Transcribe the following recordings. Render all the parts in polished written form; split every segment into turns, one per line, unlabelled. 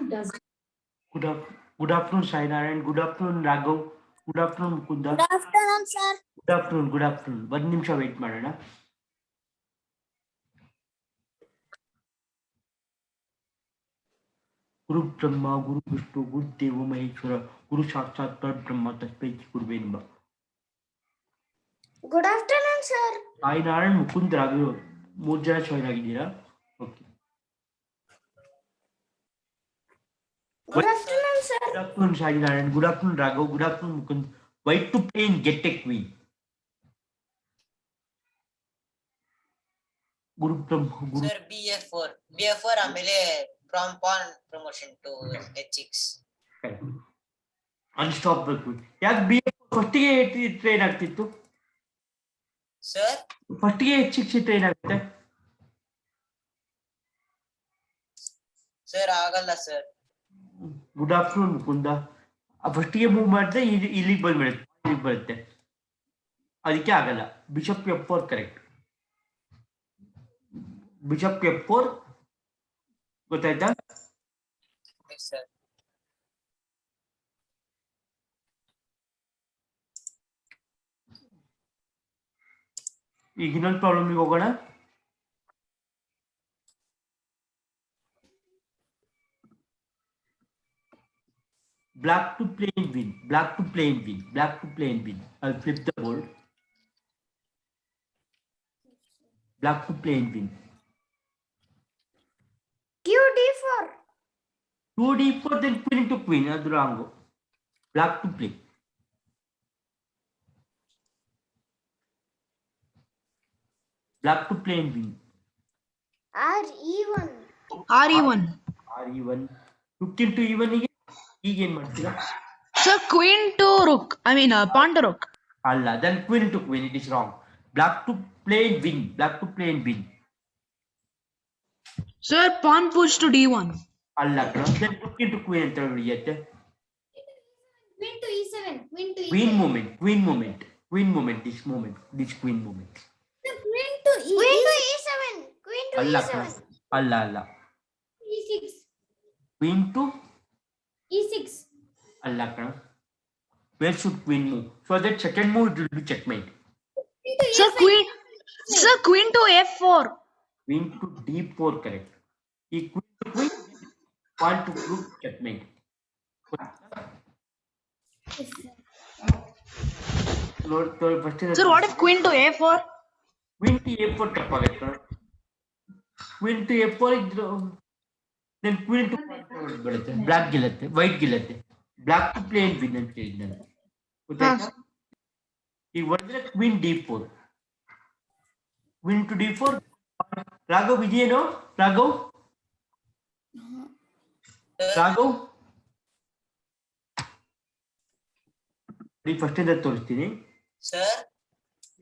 Good, good afternoon, Sainaran. Good afternoon, Raghav. Good afternoon, Mukunda.
Good afternoon, sir.
Good afternoon, good afternoon. ಒಂದು ನಿಮಿಷ wait ಮಾಡೋಣ. ಗುರು ಬ್ರಹ್ಮ ಗುರು ವಿಷ್ಣು ಗುರು ದೇವ ಮಹೇಶ್ವರ ಗುರು ಸಾಕ್ಷಾತ್ ಪರಬ್ರಹ್ಮ ತಸ್ಮೈ ಶ್ರೀ ಗುರುವೇ ನಮಃ.
Good afternoon, sir.
ಸಾಯಿನಾರಾಯಣ್ Mukund Raghav 3 ಜನ ಜಾಯಿನ್ ಆಗಿದ್ದೀರಾ? Okay.
Good afternoon, sir.
Good afternoon, Sainaran. Good afternoon, Raghav. Good afternoon, Mukund. White to play in get a queen. Guru Brahma Guru.
Sir, BF4 ಆಮೇಲೆ from pawn promotion to H6.
Unstoppable queen. ಯಾಕೆ BF ಫಸ್ಟಿಗೆ train ಆಗ್ತಿತ್ತು?
Sir
ಫಸ್ಟಿಗೆ H6 train ಆಗುತ್ತೆ?
Sir ಆಗಲ್ಲ sir.
Good afternoon Mukunda. ಫಸ್ಟಿಗೆ move ಮಾಡಿದ್ರೆ ಇಲ್ಲಿಗೆ ಬಂದ್ಬಿಡುತ್ತೆ, ಇಲ್ಲಿಗೆ ಬರುತ್ತೆ, ಅದಕ್ಕೆ ಆಗಲ್ಲ. Bishop F4 correct. Bishop F4 ಗೊತ್ತಾಯ್ತಾ?
ಸರ್
ಈಗ ಇನ್ನೊಂದು ಪ್ರಾಬ್ಲಮ್ಗೆ ಹೋಗೋಣ. Black to play and win. Black to play and win. Black to play and win. I'll flip the board. Black to play and win.
QD4.
2d4 then queen into queen. That's wrong. Black to play. Black to play and win.
RE1.
RE1.
RE1. Rook into E1 again. ಈಗ ಏನ್ ಮಾಡ್ತೀರಾ?
Sir, queen to rook. I mean, pawn to rook.
ಅಲ್ಲ, then queen into queen. It is wrong. Black to play and win. Black to play and win.
Sir, pawn push to D1.
ಅಲ್ಲ, then rook into queen ಅಂತ ಹಿಡಿಯುತ್ತೆ.
Queen to E7. Queen to E7.
Queen movement. Queen movement. Queen movement. This movement. This queen movement.
Queen to E7. Queen to E7. Queen to
ಅಲ್ಲ,
E7.
ಅಲ್ಲ.
E6.
Queen to
E6.
Allah kara. Where should queen move? So that second move it will be checkmate.
Sir, queen to F4.
Queen to D4 correct. E queen to queen, pawn to rook checkmate. Lord,
Sir, what if queen to A4?
Queen to A4 ತಪ್ಪಾಗುತ್ತೆ. Queen to A4 ಇದ್ರು then queen to ಬರುತ್ತೆ. Black ಗೆಲ್ಲುತ್ತೆ, white ಗೆಲ್ಲುತ್ತೆ. Black to play and win ಅಂತ ಹೇಳಿದ್ದೆ ನಾನು. ಗೊತ್ತಾಯ್ತಾ? ಈಗ ಹೊಡೆದ್ರೆ queen D4. Queen to D4. Raghav ಇದೆಯೇನೋ? ರಾಘವ್ ಫಸ್ಟ್ ಇಂದ ತೋರಿಸ್ತೀನಿ.
ಸರ್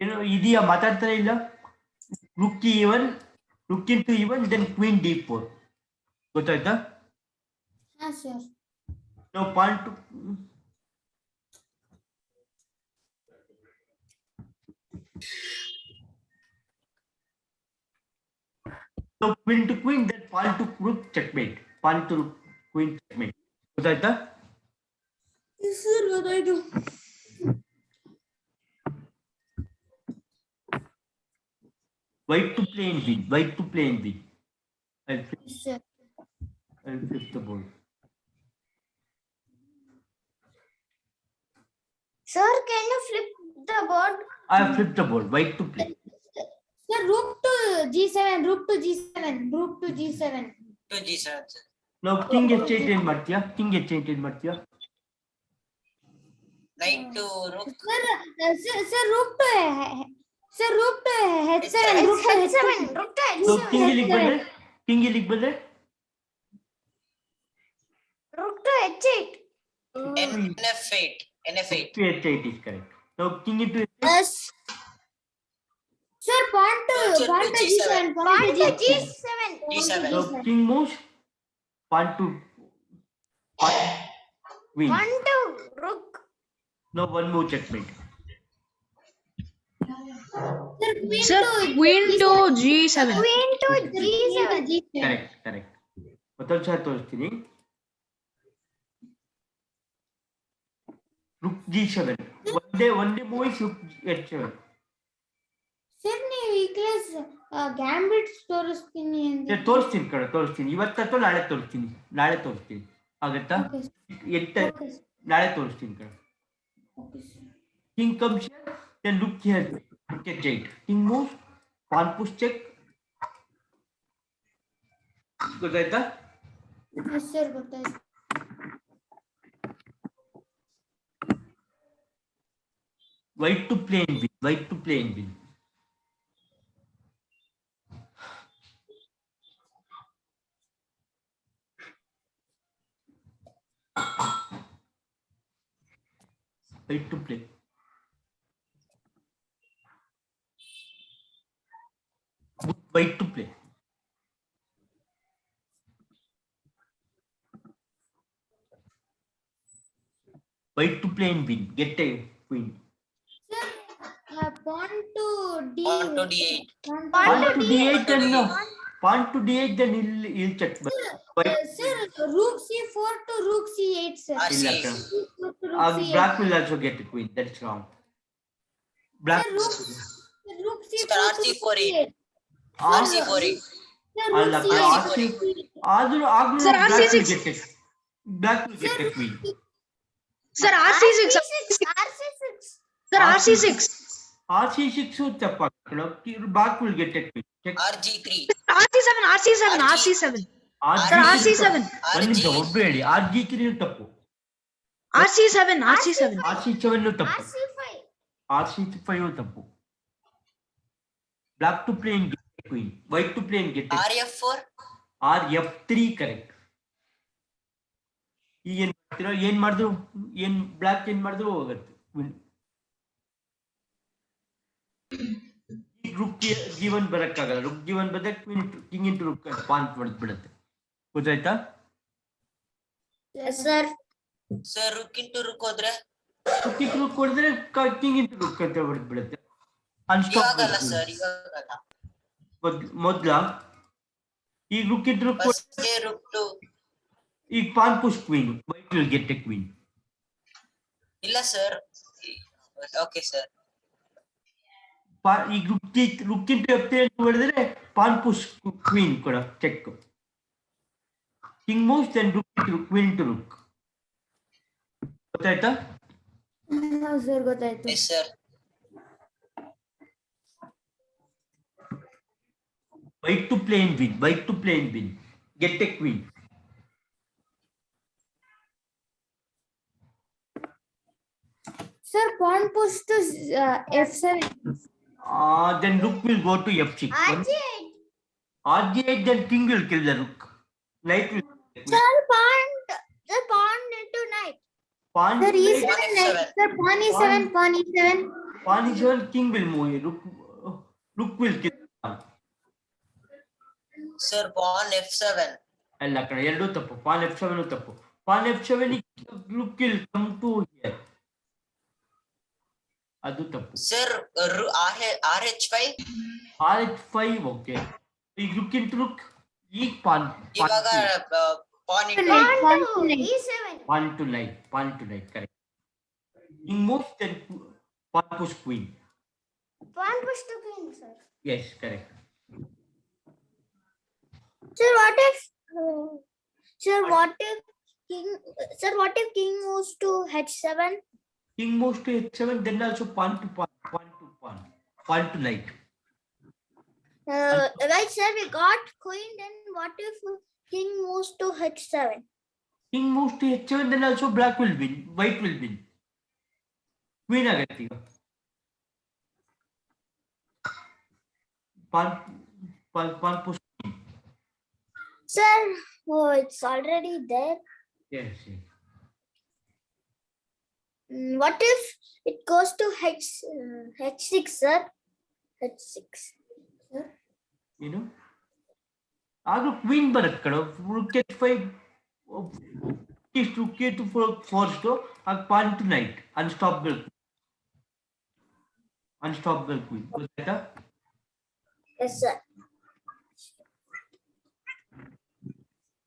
ಏನು ಇದೆಯಾ? ಮಾತಾಡ್ತಾನೆ ಇಲ್ಲ. Rook E1, rook into E1 then queen D4 ಗೊತ್ತಾಯ್ತಾ?
ಹಾ ಸರ್.
ನಾವು point so queen to queen then pawn to rook checkmate, pawn to queen checkmate ಗೊತ್ತಾಯ್ತಾ?
ಸರ್ ಗೊತ್ತಾಯ್ತು.
White to play and win, white to play and win. I'll
Sir.
flip the board.
Sir, can you flip the board?
I flip the board, white to play.
Sir, rook to G7, rook to G7, rook to G7.
to G7 sir.
Now king h8 ಏನ್ ಮಾಡ್ತೀಯಾ? king h8 ಏನ್ ಮಾಡ್ತೀಯಾ?
Knight to rook.
Sir, rook to H7, rook to H7, rook to
So
H7.
king ಇಲ್ಲಿಗೆ ಬಂದ್ರೆ
Rook to H8.
NF8.
to h8 is correct. Now king into
Yes. Sir, pawn to G7, pawn to G7.
G7.
so king moves, pawn to queen.
Pawn to rook.
Now one more checkmate.
Sir, queen to G7.
Queen to G7.
Correct. ಮತ್ತೊಂದು ಸಲ ತೋರಿಸ್ತೀನಿ. rook g7. One day move is rook h7.
Sir ನೀವು ಈ class ಗ್ಯಾಂಬಿಟ್ಸ್ ತೋರಿಸ್ತೀನಿ ಅಂತ
ತೋರಿಸ್ತೀನಿ ಕಣ, ತೋರಿಸ್ತೀನಿ. ಇವತ್ತು ಅಥವಾ ನಾಳೆ ತೋರಿಸ್ತೀನಿ. ಆಗತ್ತಾ? ನಾಳೆ ತೋರಿಸ್ತೀನಿ ಕಣ. King comes here, then look here, look at 8. King moves, pawn push check. ಗೊತ್ತಾಯ್ತಾ?
ಸರ್ ಗೊತ್ತಾಯ್ತು.
White to play and win. White to play and win. White to play. White to play. White to play and win. Get a queen.
Pawn to D.
Pawn to D8.
Pawn to D8 then no. Pawn to D8 then he'll check.
Sir, rook C4 to rook C8, sir.
R6.
Black will also get a queen. That's wrong. Black.
Rook
Sir,
C4
RC48. RC48.
Sir, RC6.
Black will get a queen.
Sir, RC6. Sir, RC6.
RC6 ತಪ್ಪಾಗ್ತದೆ. Black will get a queen. Check.
RG3.
RC7. Sir, RC7.
ಒಂದು ನಿಮಿಷ ಒಬ್ಬೇಡಿ. RG3 ತಪ್ಪು.
RC7.
RC7 ತಪ್ಪು. RC5 ತಪ್ಪು. Black to play and get a queen. White to play and get a
RF4.
RF3 correct. ಈಗ ಏನ್ ಮಾಡಿದ್ರು block ಏನ್ ಮಾಡಿದ್ರು ಹೋಗುತ್ತೆ. ರುಕ್ G1 ಬರಕ್ಕಾಗಲ್ಲ. ರುಕ್ G1 ಬಂದ್ರೆ ಕಿಂಗ್ ಇಂಟು ರುಕ್ ಪಾನ್ ಹೊಡೆದು ಬಿಡುತ್ತೆ. ಗೊತ್ತಾಯ್ತಾ?
ಸರ್
ರುಕ್ ಇಂಟು ರುಕ್ ಹೋದ್ರೆ
ರುಕ್ ಇಂಟು ರುಕ್ ಹೊಡೆದ್ರೆ ಕಿಂಗ್ ಇಂಟು ರುಕ್ ಅಂತ ಹೊಡೆದು ಬಿಡುತ್ತೆ.
ಇವಾಗಲ್ಲ ಸರ್, ಇವಾಗಲ್ಲ.
ಮೊದ್ಲ ಈಗ rook into rook
rook to
ಈಗ pawn push queen. White will get a queen.
ಇಲ್ಲ ಸರ್. Okay sir.
ಈಗ ರುಕ್ ಇಂಟು F3 ಹೊಡೆದ್ರೆ ಪಾನ್ ಪುಷ್ ಕ್ವೀನ್ ಕೂಡ check. King moves then rook into queen to rook. ಗೊತ್ತಾಯ್ತಾ?
Sir ಗೊತ್ತಾಯ್ತು.
Yes sir.
White to play and win. White to play and win. Get a queen.
Sir, pawn push to F7.
Then rook will go to F6. RG8 then king will kill the rook. Knight will.
Sir, pawn into knight.
Pawn
Sir, E7
Pawn
knight.
F7.
Sir, pawn E7, pawn E7.
Pawn E7, king will move. Rook will kill.
Sir PAN F7.
ಅಲ್ಲ ಕಣ, ಎರಡೂ ತಪ್ಪು. PAN F7 ತಪ್ಪು. PAN F7 rook will come to here. ಅದು ತಪ್ಪು.
Sir RH5.
RH5 okay. ಈಗ rook into ರುಕ್. ಈಗ PAN
ಇವಾಗ PAN into
Pawn to knight.
pawn to knight correct. King moves then pawn push queen.
Pawn push to queen, sir.
Yes, correct.
Sir, what if king moves to H7?
King moves to H7 then also pawn to knight.
Right, sir, we got queen. Then what if king moves to H7?
King moves to H7 then also black will win. White will win. Queen ಆಗತ್ತೆ ಈಗ. pawn push.
Sir, it's already there.
Yes.
What if it goes to H6, sir? H6. Sir?
ಏನು ಆಗ queen ಬರುತ್ತೆ ಕಣ. rook H5 rook to forced ಆಗ pawn to knight. unstoppable queen. ಗೊತ್ತಾಯ್ತಾ?
Yes, sir.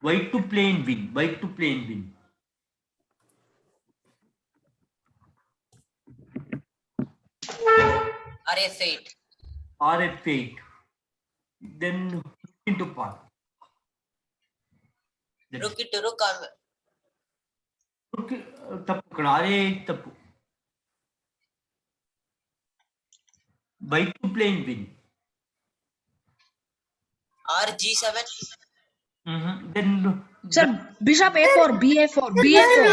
White to play and win.
RF8.
RF8. Then into pawn. Then
Rook into rook.
rook, ತಪ್ಪು ಕಣ, R8 ತಪ್ಪು. White to play in win.
RG7.
Then
Sir, bishop A4, BA4, BA4.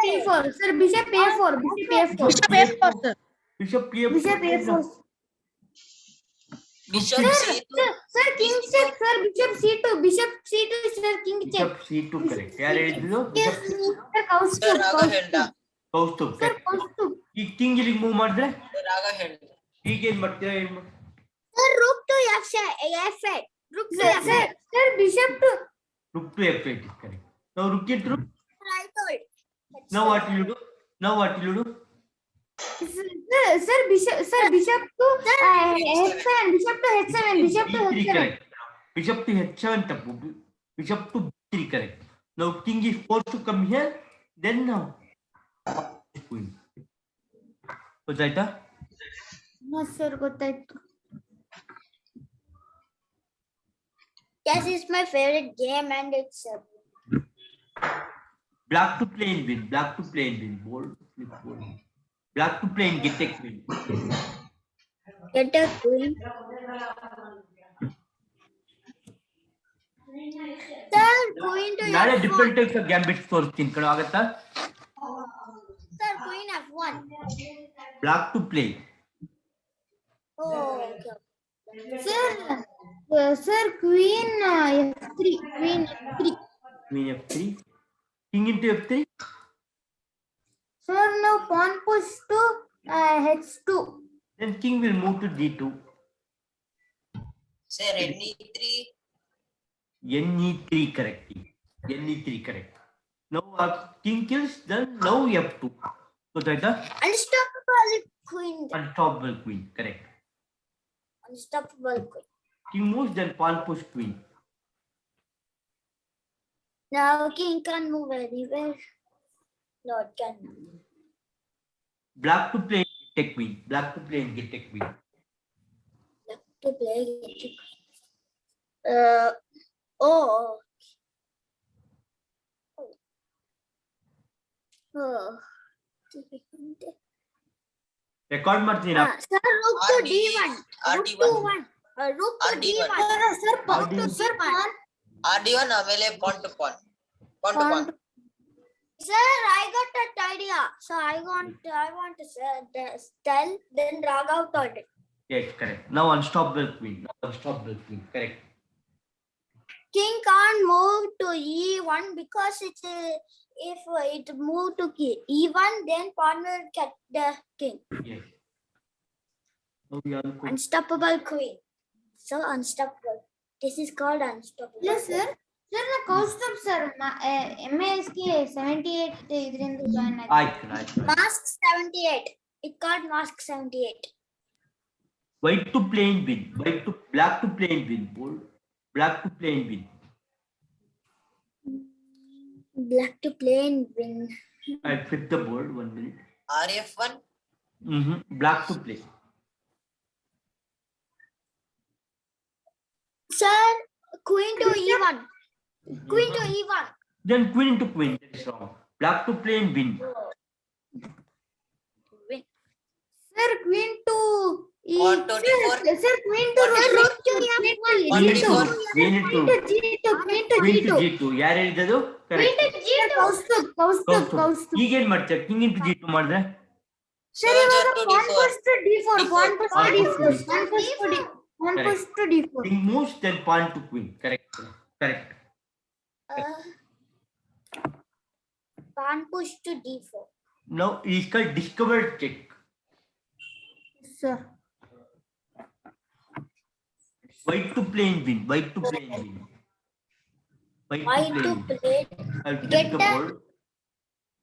A4. Sir, bishop A4. Bishop A4.
Bishop A4, sir.
bishop A4.
Bishop A4.
Bishop C2.
Sir, king check. Sir, bishop C2. Bishop C2. Sir, king check.
Bishop C2 correct. ಯಾರು ಹೇಳಿದ್ರು?
Yes,
Bishop
sir, Kaustubh.
Sir, Raga ಹೇಳ್ದ.
Kaustubh
Sir,
correct.
Kaustubh.
ಈ king ಇಲ್ಲಿ move ಮಾಡಿದ್ರೆ
ರಾಗ ಹೇಳ್ದ.
ಈಗ ಏನ್ ಮಾಡ್ತೀರಾ?
Sir, rook to F8. Rook to F8. Sir, bishop to
Rook to F8 is correct. Now rook into rook.
right hold.
Now what will you do? Now what will you do?
Sir, bishop to H7. Bishop to H7. Bishop to
B3
H7.
correct. Bishop to H7 ತಪ್ಪು. Bishop to B3 correct. Now king is forced to come here. Then now queen. ಗೊತ್ತಾಯ್ತಾ?
No, sir, ಗೊತ್ತಾಯ್ತು. Chess is my favorite game and it's
Black to play in win. Black to play in win. Bold, flip, bold. Black to play in get a queen.
get a queen. Sir, queen to
ನಾಳೆ
F1.
Different types of ಗ್ಯಾಂಬಿಟ್ಸ್ ತೋರಿಸ್ತೀನಿ ಕಣ, ಆಗತ್ತಾ?
Sir, queen F1.
Black to play.
Oh, okay. Sir, queen F3. Queen F3.
Queen F3. King into F3.
Sir, now pawn push to H2.
Then king will move to D2.
Sir, NE3.
NE3 correct. NE3 correct. Now king kills, then now F2. ಗೊತ್ತಾಯ್ತಾ?
Unstoppable queen.
Unstoppable queen correct.
Unstoppable queen.
King moves, then pawn push queen.
Now king can't move anywhere. Lord can.
Black to play get a queen. Black to play and get a queen.
To play. Oh. Oh.
Record ಮಾಡ್ತೀರಾ?
Sir, rook to
RD,
D1. Rook to
RD1.
1. Rook to
RD1.
D1. Sir, pawn to pawn.
RD1 ಆಮೇಲೆ pawn to pawn. Pawn to pawn.
Sir, I got that idea. So I want to tell then Raga told it.
Yes, correct. Now unstoppable queen. Now unstoppable queen. Correct.
King can't move to E1 because it's if it move to E1, then pawn will get the king.
Yes. Now we are going.
Unstoppable queen. So unstoppable. This is called unstoppable. Yes, sir. Sir, the Kaustubh sir, MASK 78 idrindu join ಆಗಿದೆ.
ಆಯ್ತು.
Mask 78. It called Mask 78.
White to play in win. Black to play in win. Bold. Black to play in win.
Black to play and win.
I flip the board 1 minute.
RF1.
Black to play.
Sir, queen to E1. Queen to E1.
Then queen into queen. That's wrong. Black to play and win.
Win. Sir, queen to
Pawn to D4.
Sir, queen to rook to F1.
Pawn to D4.
Queen into
Queen to G2.
ಯಾರು ಹೇಳಿದ್ದು?
Queen to G2. Kaustubh.
ಈಗೇನ್ ಮಾಡ್ತೀರಾ? King into G2 ಮಾಡಿದ್ರೆ
Sir,
Soldier to
pawn
D4.
push to D4. Pawn push to D4.
Correct.
Pawn push to D4.
king moves, then pawn to queen. Correct.
Pawn push to D4.
Now it is called discovered check.
Sir.
White to play in win. White to play in win.
Why
White
to
in win.
play?
I'll flip
Get
the
that.
board.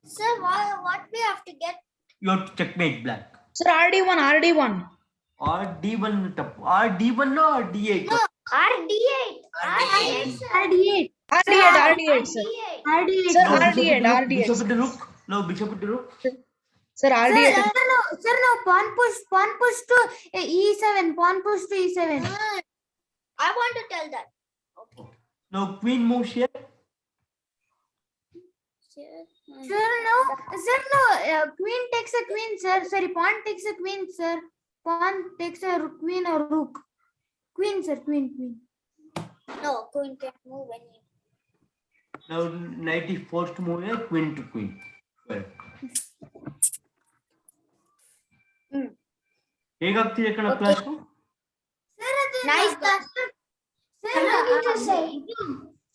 Sir, what we have to get?
You have to checkmate black.
Sir, RD1, RD1.
Or D1 ತಪ್ಪು. Or D1 no or D8.
No, R8.
R8.
R8.
RD8, sir.
R8.
Sir,
Now
RD8,
bishop
RD8.
into rook. Now bishop into rook.
Sir, RD.
Sir, now pawn push to e7, pawn push to e7. I want to tell that. Okay.
Now queen moves here.
Sir, no, queen takes a queen, sir. Sorry, pawn takes a queen, sir. Pawn takes a queen or rook. Queen, sir, queen. No, queen can't move any.
Now knight is forced to move here, queen to queen. Well. ಹೇಗಾಗ್ತಿದೆ ಕಣ class?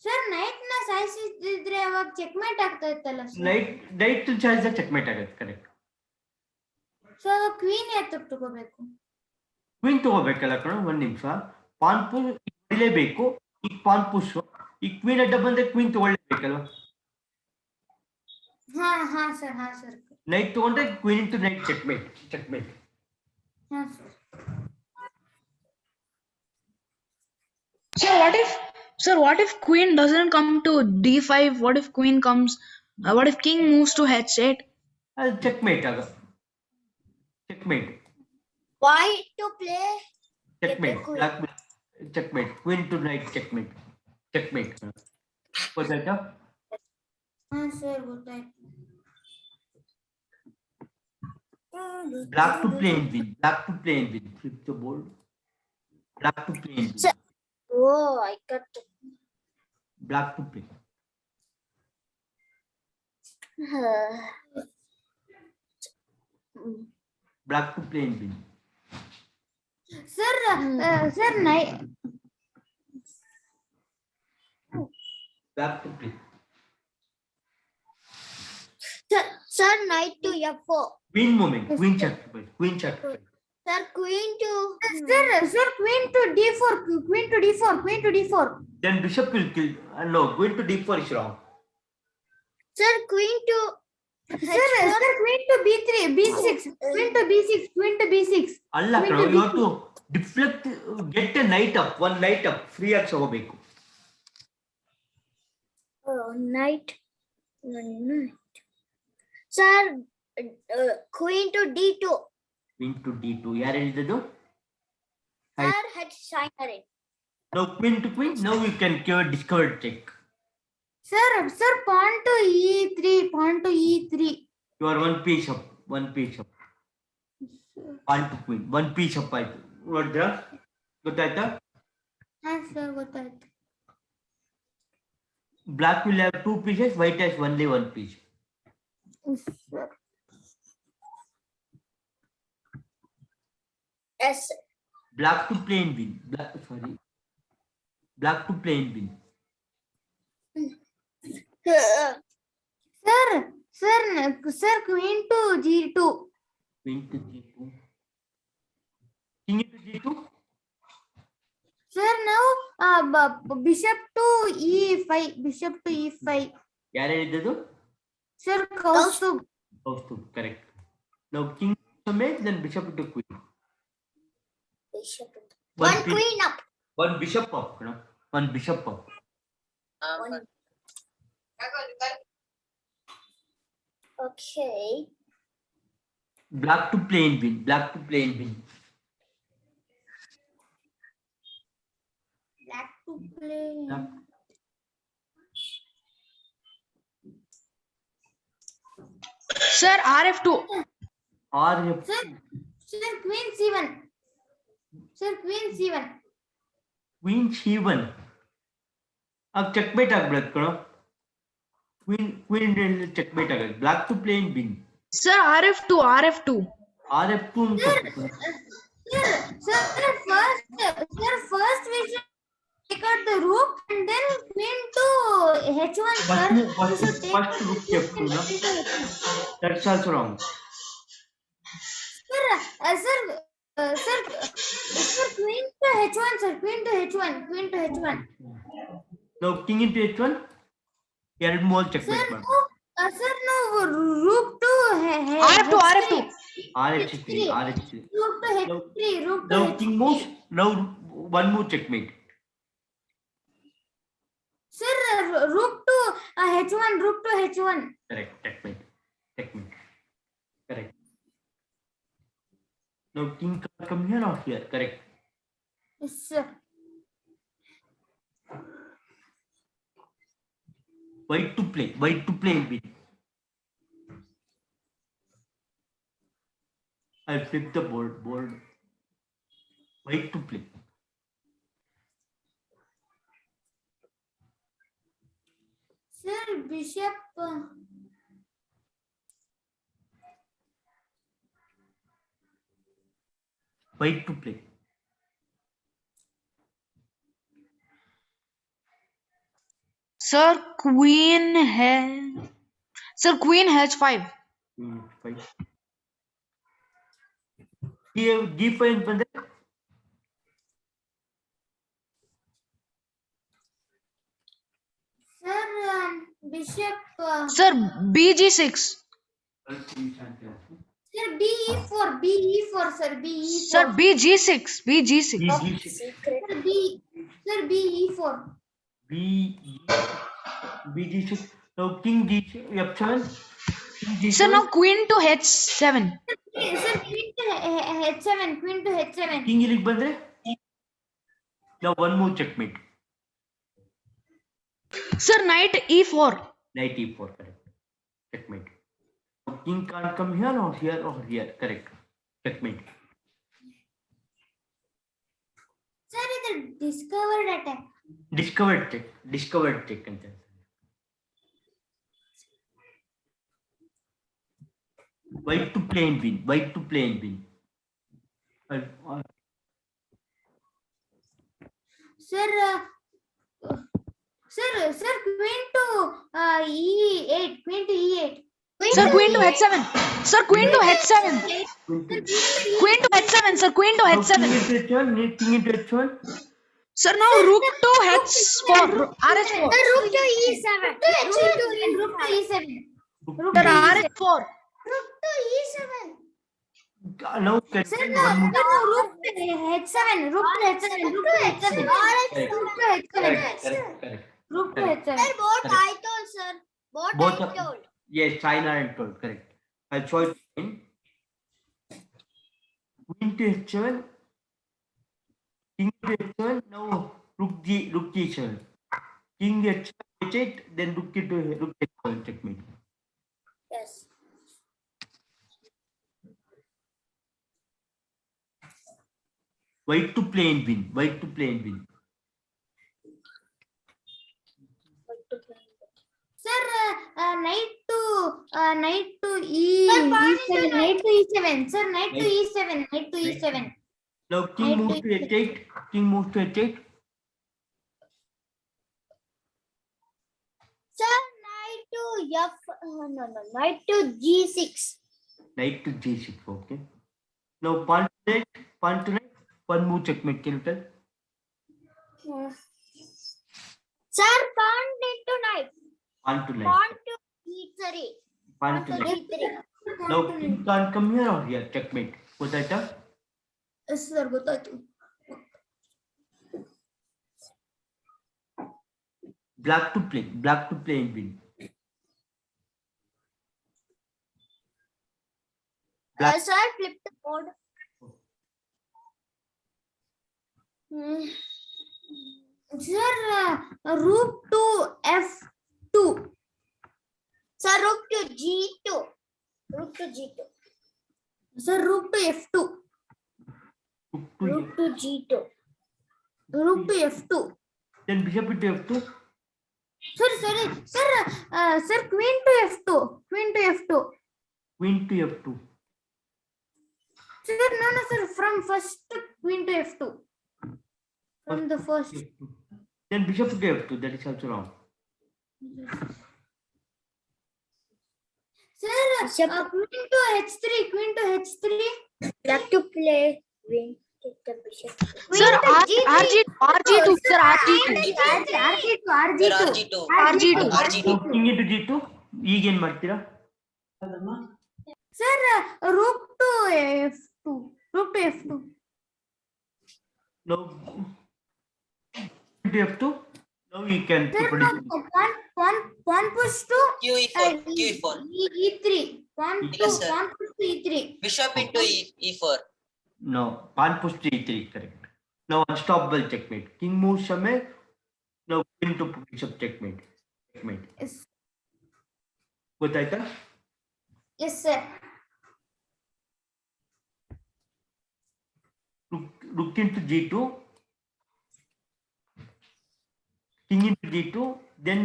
Sir night ನ ಸಾಯಿಸಿದ್ರೆ ಅವಾಗ checkmate ಆಗ್ತಾ ಇತ್ತಲ್ಲ
night choice checkmate ಆಗುತ್ತೆ correct.
So queen ಯಾತಕ್ಕೆ ತಗೋಬೇಕು?
Queen ತಗೋಬೇಕಲ್ಲ ಕಣ. ಒಂದ್ ನಿಮಿಷ, ಪಾನ್ ಪುಷ್ ಹೊಡಿಲೇಬೇಕು. ಈಗ ಪಾನ್ ಪುಷ್, ಈ ಕ್ವೀನ್ ಅಡ್ಡ ಬಂದ್ರೆ ಕ್ವೀನ್ ತಗೊಳ್ಳೇಬೇಕಲ್ವ?
ಹಾ ಸರ್.
ನೈಟ್ ತಗೊಂಡ್ರೆ ಕ್ವೀನ್ ಟು ನೈಟ್ ಚೆಕ್ಮೇಟ್.
ಹಾ sir.
Sir, what if queen doesn't come to d5? What if queen comes? What if king moves to h8?
ಅದು checkmate ಆಗ. Checkmate.
Why to play?
Checkmate. Checkmate. Queen to knight checkmate. ಗೊತ್ತಾಯ್ತಾ?
ಹಾ sir ಗೊತ್ತಾಯ್ತು.
Black to play and win. Flip the board. Black to play and win.
Oh, I got it.
Black to play. Black to play and win.
Sir,
Black to play.
Sir, knight to f4.
Queen movement. Queen check.
Sir, queen to. Sir, queen to d4. Queen to d4.
Then bishop will kill. No, queen to d4 is wrong.
Sir, queen to. Sir, queen to b3, b6. Queen to b6.
Allah, you have to deflect. Get a knight up. One knight up. Free ಆಗಿ ತಗೋಬೇಕು.
Knight. Sir, queen to d2.
Queen to d2. ಯಾರು ಹೇಳಿದ್ದು?
Sir, had shiner it.
Now queen to queen. Now we can discover check.
Sir, pawn to e3.
You are one piece up. Pawn to queen. One piece up ಆಯ್ತು. ನೋಡಿದ್ರಾ? ಗೊತ್ತಾಯ್ತಾ?
ಹಾ sir ಗೊತ್ತಾಯ್ತು.
Black will have two pieces. White has only one piece.
Yes.
Black to play and win. Black to play and win.
Sir, queen to g2.
Queen to g2. King to g2.
Sir, now bishop to e5.
ಯಾರು ಹೇಳಿದ್ದು?
Sir, Kaustubh.
Correct. Now king mate, then bishop to queen. One queen up. One bishop up.
Okay.
Black to play and win.
Black to play.
Sir, rf2.
Sir, queen c1.
Queen c1. अब checkmate ಆಗ್ಬಿಡುತ್ತೆ ಕಣೋ. Queen checkmate ಆಗುತ್ತೆ. Black to play and win.
Sir, rf2.
rf2 ಅಂತ.
Sir, first we should take out the rook and then queen to h1.
First rook f2. That's also wrong.
Sir, queen to h1, sir. Queen to h1.
Now king into h1. ಎರಡು ಮೂಲ checkmate ಮಾಡಿ.
Sir, no, rook to
rf2.
rh3.
Rook to h3.
Now king moves. Now one move checkmate.
Sir, rook to h1.
Correct. Checkmate. Correct. Now king can't come here or here. Correct.
Yes, sir.
White to play. White to play and win. I'll flip the board. White to play.
Sir, bishop.
White to play.
Sir, queen has. Sir, queen has 5.
Five. D5 ಅಂತ ಬಂದ್ರೆ
Sir, bishop.
Sir, bg6.
Sir, BE4. BE4, sir. BE4.
Sir, bg6. bg6.
Sir, BE4.
BG6. Now king F7. King G7.
Sir, now queen to h7.
Sir, queen to H7. Queen to H7.
king ಇಲ್ಲಿಗೆ ಬಂದ್ರೆ now one more checkmate.
Sir, knight e4.
Knight e4. Correct. Checkmate. King can't come here or here or here. Correct. Checkmate.
Sir, ಇದು discovered attack.
Discovered check ಅಂತ. White to play and win. White to play and win.
Sir, sir, queen to E8. Queen to E8.
Sir, queen to h7. Sir, queen to h7. Queen to h7. Sir, queen to h7.
King into h1.
Sir, now rook to h4. rh4.
Rook to E7. Rook to E7.
Sir, rh4.
Rook to E7.
Now
Sir, no, rook to H7. Rook to H7. Rook to H7. Rook to H7.
correct.
Rook to H7.
Both
I told, sir.
Both I told. Yes, China and told. Correct. I'll show it in. Queen to h7. King to h7. Now rook g7. King h7, h8. Then rook h7. Checkmate.
Yes.
White to play and win. White to play and win.
Sir, knight to E7. Knight to E7. Sir, knight to E7. Knight to E7.
Now king moves to h8. King moves to h8.
Sir, knight to F. Knight to G6.
Knight to g6. Okay. Now pawn to knight. Pawn to knight. One move checkmate. Can you tell?
Sir, pawn into knight.
Pawn to knight.
Pawn to E3.
Pawn to knight. Now king can't come here or here. Checkmate. What's that?
Yes, sir, ಗೊತ್ತಾಯ್ತು.
Black to play. Black to play and win. Black.
Sir, flip the board. Sir, rook to F2. Sir, rook to G2. Rook to G2. Sir, rook to F2. Rook to G2. Rook to F2.
Then bishop into f2.
Sir, sorry. Sir, queen to F2. Queen to F2.
Queen to f2.
Sir, no, sir. From first queen to F2. From the first.
Then bishop to f2. That is also wrong.
Sir, queen to H3. Queen to H3. Back to play. Queen take the bishop.
Sir, RG2. Sir, RG2.
RG2.
King into g2. ಈಗೇನ್ ಮಾಡ್ತೀರಾ?
Sir, rook to F2. Rook to F2.
Now into f2. Now we can
Sir,
put
no,
it.
pawn push to
Q4. Q4.
E3. Pawn
Yes, sir.
push to E3.
Bishop into E4.
No, pawn push to e3, correct. Now unstoppable checkmate. King moves समय. Now queen to bishop checkmate. Checkmate.
Yes.
ಗೊತ್ತಾಯ್ತಾ?
Yes, sir.
Rook into g2. King into g2. Then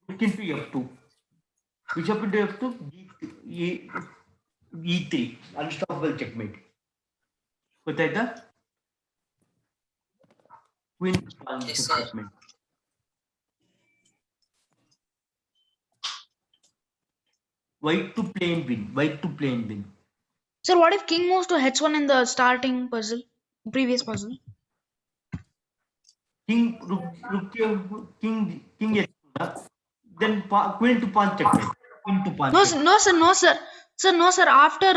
rook into f2. Bishop into f2. e3. Unstoppable checkmate. ಗೊತ್ತಾಯ್ತಾ? Queen pawn
Yes,
bishop
sir.
checkmate. White to plain win. White to plain win.
Sir, what if king moves to h1 in the starting puzzle, previous puzzle?
King king h2. Then queen to pawn checkmate. Queen to pawn
No,
checkmate.
no, sir. Sir, no, sir. After,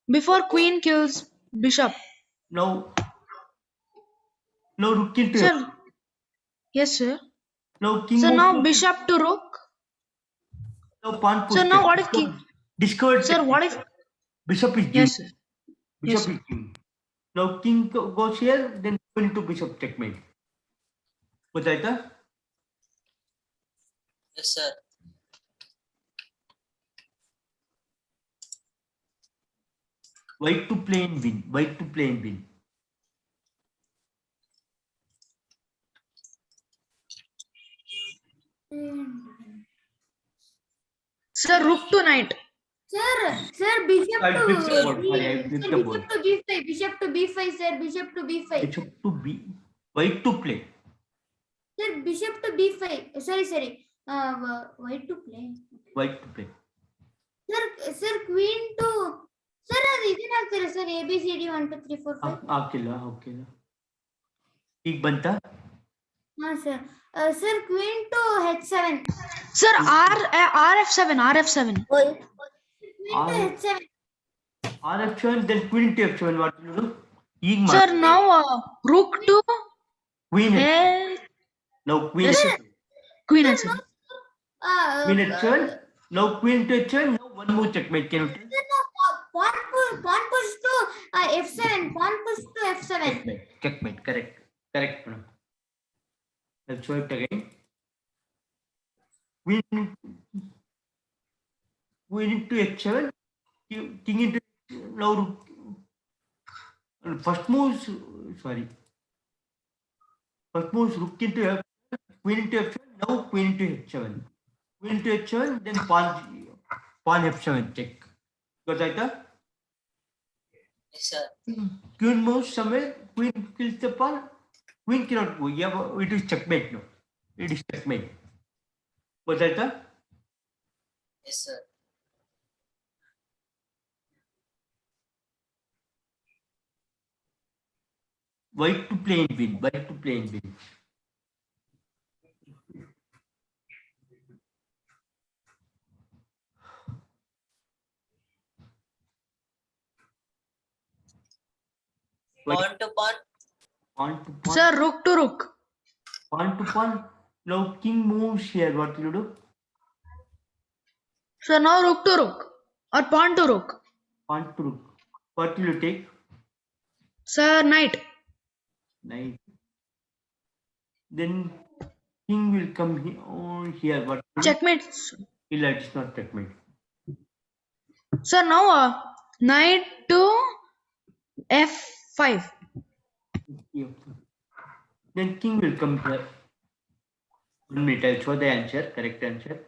before queen kills bishop.
Now rook into
Sir.
f2.
Yes, sir.
Now king
Sir,
moves
now
to-
bishop to rook.
Now pawn push.
Sir, now
check.
what if king?
Discovered.
Sir, what if?
Bishop is g.
Yes, sir.
Bishop
Yes, sir.
is king. Now king goes here. Then queen to bishop checkmate. ಗೊತ್ತಾಯ್ತಾ?
Yes, sir.
White to plain win. White to plain win.
Sir, rook to knight.
Sir, bishop
I
to
flipped the board. Sorry, I flipped
sir,
the board.
bishop to b5, bishop to b5, sir, bishop to b5.
Bishop to b. White to play.
Sir, bishop to b5. Sorry. White to play.
White to play.
Sir, queen to. Sir, ಅದು ಇದನ್ನ ಹಾಕ್ತೀರಾ sir ABCD 1 2 3 4 5.
ಹಾಕಿಲ್ಲ. ಈಗ ಬಂತಾ?
ಹಾ sir. Sir, queen to h7.
Sir, RF7.
Queen to h7.
rf7. Then queen to f7. What will you do? ಈಗ
Sir, now rook to
queen. Now queen.
Yes, sir. Queen h7.
Queen h7. Now queen to h7. Now one more checkmate. Can you tell?
Pawn push to f7. Pawn push to f7.
Checkmate. Correct, madam. I'll show it again. Queen into h7. King into. Now first move. Sorry. First move rook into f. Queen into f7. Now queen into h7. Queen into h7. Then pawn f7 check. ಗೊತ್ತಾಯ್ತಾ?
Yes, sir.
Queen moves somewhere. Queen kills the pawn. Queen cannot go. Yeah, it is checkmate now. It is checkmate. ಗೊತ್ತಾಯ್ತಾ?
Yes, sir.
White to plain win. White to plain win.
Pawn to pawn.
Pawn to pawn.
Sir, rook to rook.
Pawn to pawn. Now king moves here. What will you do?
Sir, now rook to rook or pawn to rook.
Pawn to rook. What will you take?
Sir, knight.
Knight. Then king will come here. What? Will
Checkmate.
you? It's not checkmate.
Sir, now knight to f5.
Then king will come here. 1 minute. I'll show the answer. Correct answer.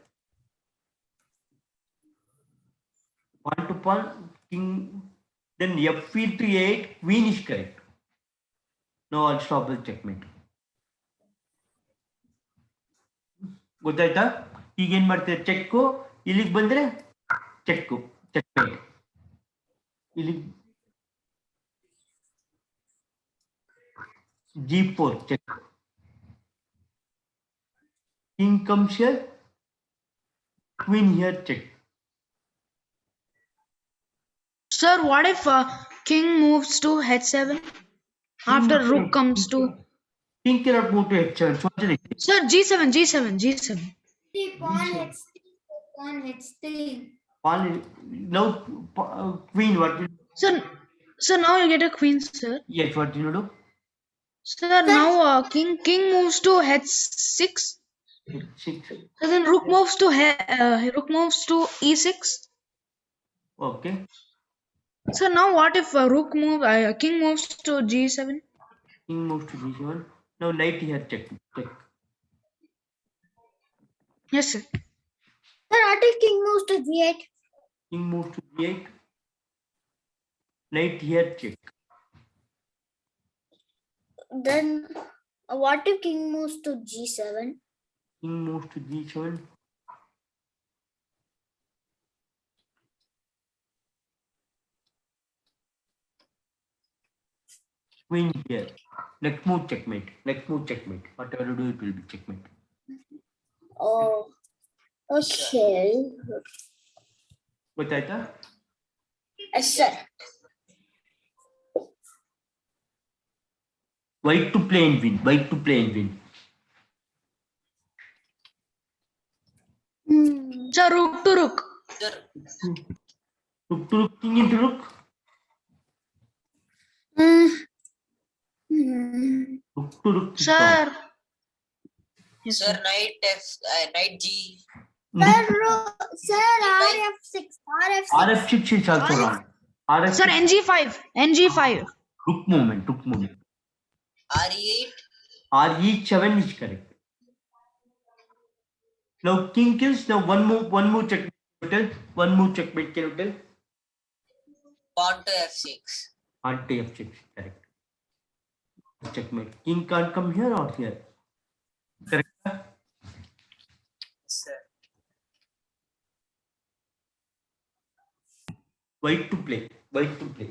Pawn to pawn. King. Then f into a8. Queen is correct. No unstoppable checkmate. ಗೊತ್ತಾಯ್ತಾ? ಈಗ ಏನ್ ಮಾಡ್ತೀರಾ? Check. ಇಲ್ಲಿಗೆ ಬಂದ್ರೆ check. Checkmate. ಇಲ್ಲಿ g4 check. King comes here. Queen here check.
Sir, what if king moves to h7 after rook comes to?
King cannot move to h7. So what is it?
Sir, g7.
Pawn h3. Pawn h3.
Pawn now queen. What will?
Sir, now you get a queen, sir.
Yes, what do you do?
Sir, now king moves to h6.
Six.
So then rook moves to e6.
Okay.
So now what if king moves to g7?
King moves to g7. Now knight here check. Check.
Yes, sir.
Sir, what if king moves to g8?
King moves to g8. Knight here check.
Then what if king moves to g7?
King moves to g7. Queen here. Next move checkmate. Next move checkmate. Whatever you do, it will be checkmate.
Oh, okay.
ಗೊತ್ತಾಯ್ತಾ?
Yes, sir.
White to play and win. White to play and win.
Sir, rook to rook.
Sir,
Rook to rook. King into rook. Rook to rook. is
Sir.
wrong.
Yes,
sir, knight G.
Sir, rf6.
RF6 is also wrong. RF6.
Sir, ng5. ng5.
Rook movement. Rook movement.
R8.
RE7 is correct. Now king kills. Now one move checkmate. One move checkmate. Can you tell?
Pawn to F6.
Pawn to F6. Correct. Checkmate. King can't come here or here. Correct.
Sir.
White to play. White to play.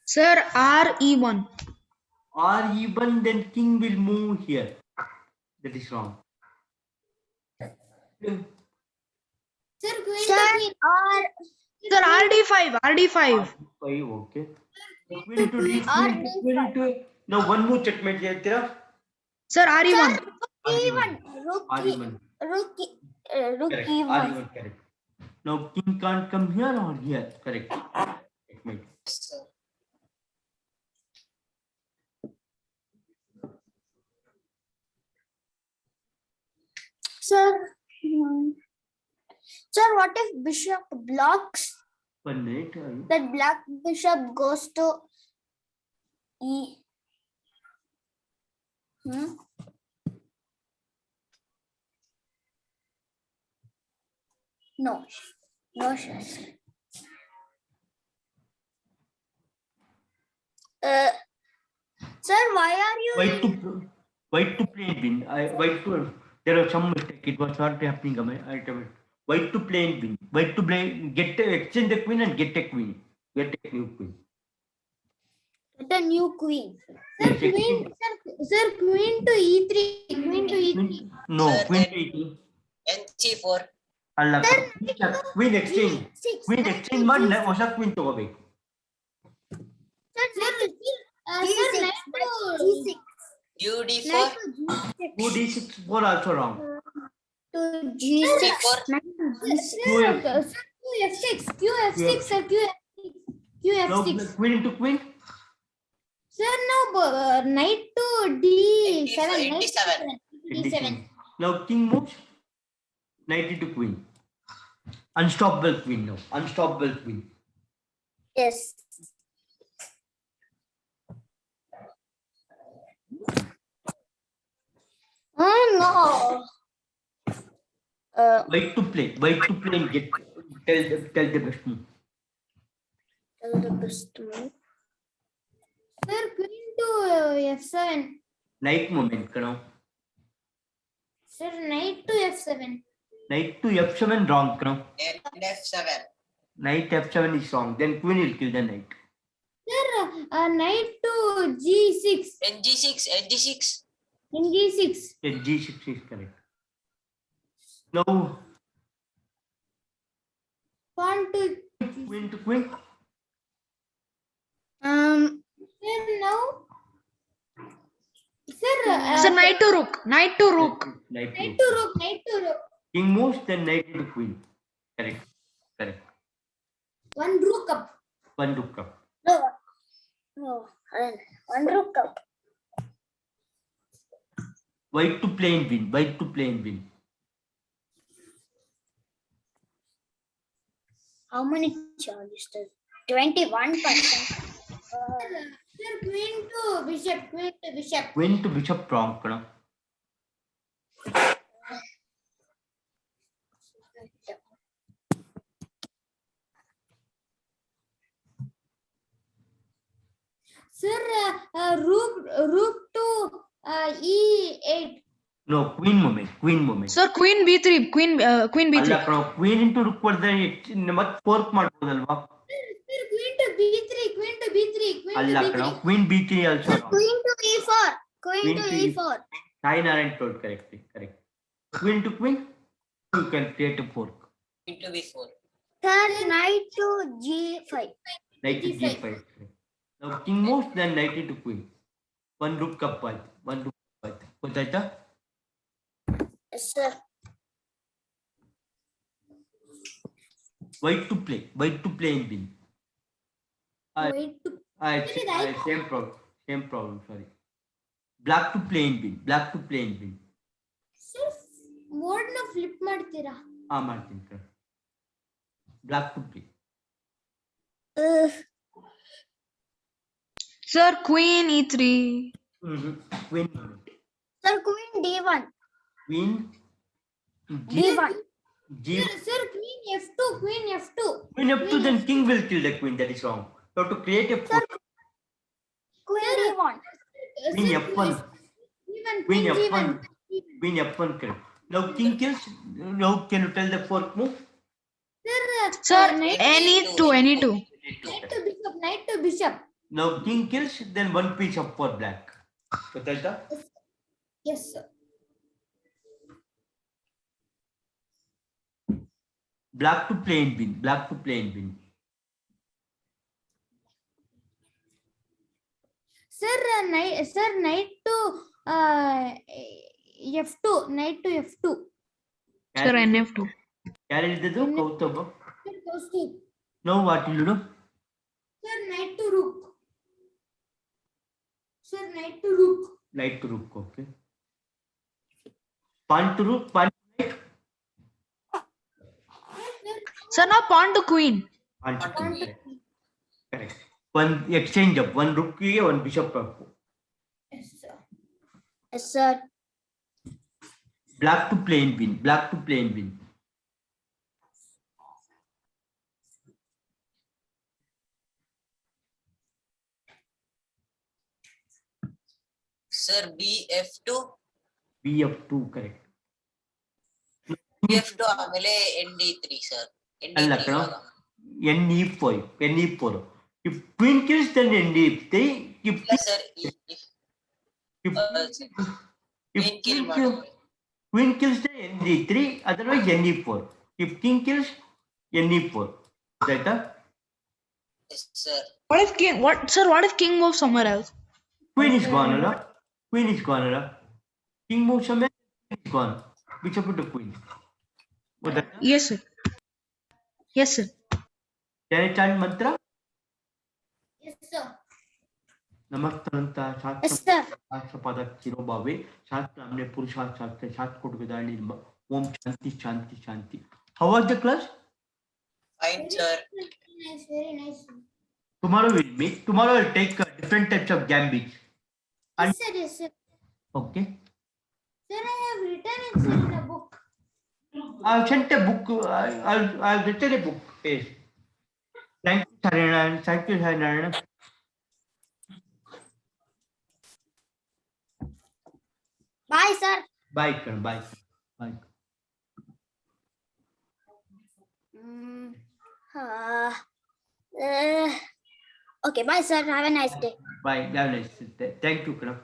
Sir, re1.
R1, then king will move here. That is wrong.
Sir, queen or
Sir, rd5. rd5.
5, okay. Queen to D. Queen to. Now one more checkmate here. Tira.
Sir, re1.
e1.
R1.
Rook
Correct.
e1.
R1 correct. Now king can't come here or here. Correct. Checkmate.
Yes, sir.
Sir, sir, what if bishop blocks?
1 minute.
That black bishop goes to e. No, sir. Sir, why are you?
White to play and win. White to. There was some mistake. It was not happening. White to play and win. White to play. Exchange the queen and get a queen. Get a new queen.
Get a new queen.
Yes,
Sir, queen to e3. Queen to e3.
No,
Sir,
queen to e3.
N4.
ಅಲ್ಲ queen exchange ಮಾಡಿ ಹೊಸ queen ತಗೋಬೇಕು.
UD4.
2d6 4 also wrong.
To g6.
QF6
sir.
Now
QF6.
queen into queen.
Sir, now knight to d7.
D7.
Now king moves. Knight into queen. Unstoppable queen now. Unstoppable queen.
Yes. No.
White to play. White to play and get tell the best move.
Tell the best move. Sir, queen to f7.
Knight movement, you know.
Sir, knight to f7.
Knight to f7 wrong, you know.
And F7.
Knight f7 is wrong. Then queen will kill the knight.
Sir, knight to g6.
NG6.
In g6.
Yes, g6 is correct. Now
Pawn to
queen to queen.
Sir, now. Sir,
Sir, knight to rook. Knight to rook.
Knight
knight to rook.
King moves, then knight into queen. Correct.
One rook up.
One rook up.
No. One rook up.
White to play and win. White to play and win.
How many charges? 21%. Sir, queen to bishop. Queen to bishop.
Queen to bishop wrong. Kana.
Sir, rook to e8.
No, queen movement. Queen movement.
Sir, queen b3. Queen b3.
ಅಲ್ಲ ಕಣೋ, queen into rook ಹೊಡೆದ್ರೆ ಮತ್ತೆ fork ಮಾಡ್ಬೋದಲ್ವಾ?
Sir, queen to b3. Queen to b3. Queen
ಅಲ್ಲ
to
ಕಣೋ,
b3.
queen b3 also wrong.
Queen to e4. Queen
Queen
to
to
e4.
Sai Narayan told correctly. Correct. Queen to queen, you can create a fork.
Into b4.
Sir, knight to g5.
Knight to
G5.
g5. Now king moves, then knight into queen. One rook up ಆಯ್ತು. One rook up ಆಯ್ತು. ಗೊತ್ತಾಯ್ತಾ?
Yes, sir.
White to play. White to play and win.
Wait to
Same problem. Same problem. Sorry. Black to play and win. Black to play and win.
sir, board na flip ಮಾಡ್ತೀರಾ?
ಮಾಡ್ತೀನಿ ಕಣೋ. Black to play.
Sir, queen e3.
Queen movement.
Sir, queen d1.
Queen
d1.
G.
Sir, queen f2. Queen f2.
Queen up to then king will kill the queen. That is wrong. So to create a fork,
Queen d1.
queen f1. Queen f1.
G1.
Queen f1 kill. Now king kills. Now can you tell the fork move?
Sir,
knight
ne2. ne2.
to bishop. Knight to bishop.
Now king kills. Then one piece up for black. ಗೊತ್ತಾಯ್ತಾ?
Yes, sir.
Black to play and win. Black to play and win.
Sir, knight to f2. Knight to f2.
Sir, nf2.
ಯಾರು ಹೇಳಿದ್ದು? Kaustubha.
Sir, goes to.
Now what will you do?
Sir, knight to rook. Sir, knight to rook.
Knight to rook. Okay. Pawn to rook. Pawn to knight.
Sir, now pawn to queen.
Pawn to queen. Correct. One exchange up. One rook ಗೆ one bishop up.
Yes, sir. Yes, sir.
Black to play and win. Black to play and win.
Sir, bf2.
bf2 correct.
bf2 ಆಮೇಲೆ nd3 sir.
ಅಲ್ಲ
nd3
ಕಣೋ,
ಇವಾಗ.
ne4. If queen kills, then nd3. If
ಇಲ್ಲ sir,
if
queen kill
king
ಮಾಡು.
queen kills, then nd3. Otherwise ne4. If king kills, ne4. Right?
Yes, sir.
What if king? What if king moves somewhere else?
Queen is gone, Allah. Queen is gone, Allah. King moves somewhere, queen is gone. Bishop to queen. What that?
Yes, sir. Yes, sir.
Can I chant mantra?
Yes, sir.
नमस्तंता
Yes, sir.
शास्त्र पद चिरोभावे शास्त्र हमने पुरुषार्थ शास्त्र शास्त्र कोट विदाय निर्मा ओम शांति शांति शांति. How was the class?
Fine, sir.
Very nice, very nice.
Tomorrow we'll meet. Tomorrow I'll take different types of gambits.
Yes, sir, yes, sir.
Okay.
Sir, I have written it, sir, in a book.
I've sent a book. I've written a book. Yes. Thank you, Saranarayan. Thank you, Saranarayan.
Bye, sir.
Bye, Karan. Bye. Bye.
Okay, bye, sir. Have a nice day.
Bye. Have a nice day. Thank you, Karan.